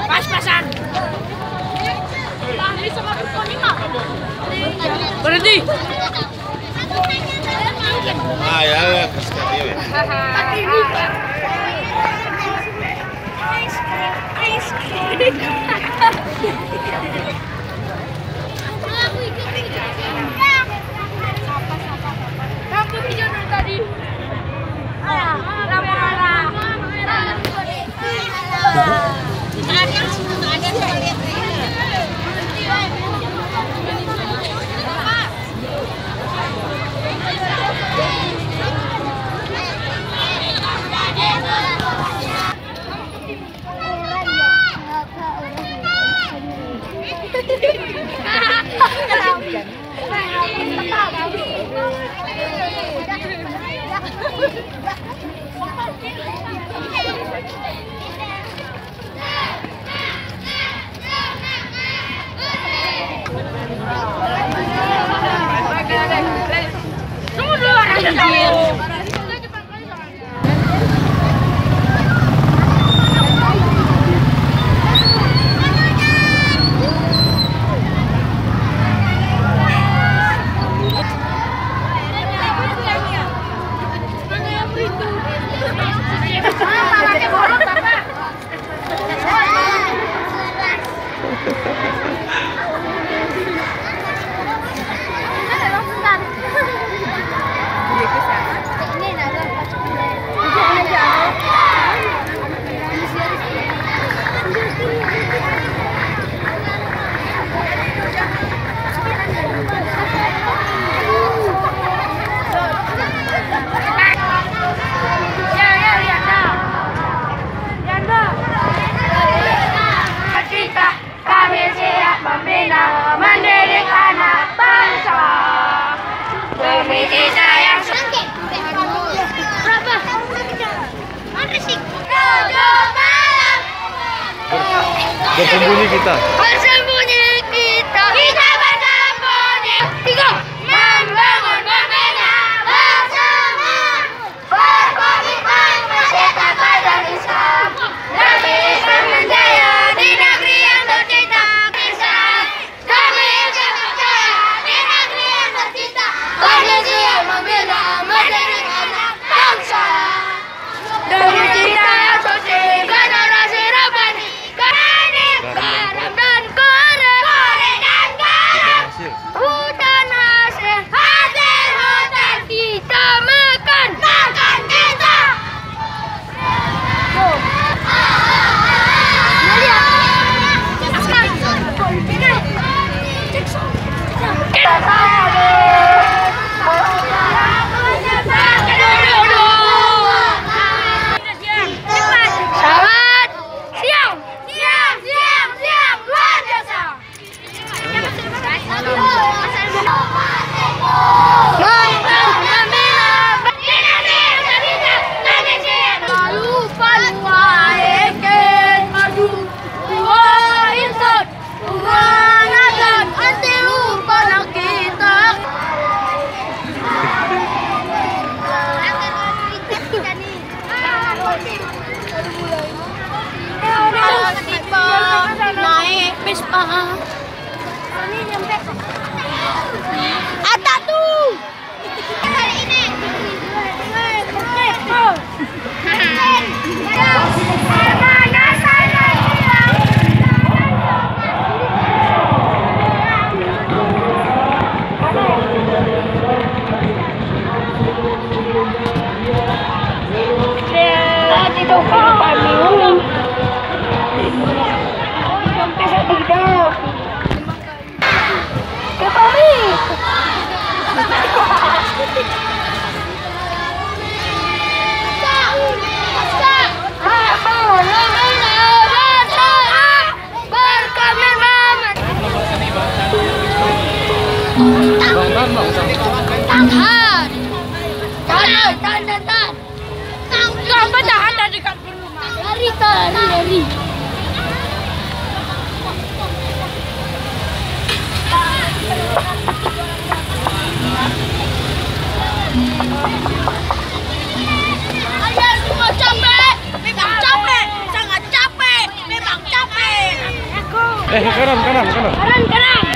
Pas-pasan. Berhenti. Ah ya, sekali ya. Kamu video dari tadi. Mendidik anak bangsa demi kita yang Bersembunyi kita. Bersembunyi kita bersembunyi. Tiga. Membangun berbeda bersama. Berkomitmen menciptakan dan Islam. Demi Islam menjaya di negeri yang tercinta. Demi Islam menjaya di negeri yang tercinta. Koalisi yang membela mendidik anak bangsa. Demi cinta yang suci generasi Rabbani. Garam dan garam hutan hasil hutan kita makan kita. Naik Vespa. Ini nyampe. Ada tuh. Kali ini. Mana saya? Tidak kami. Lari. Kanan, kanan, kanan. Kanan, kanan.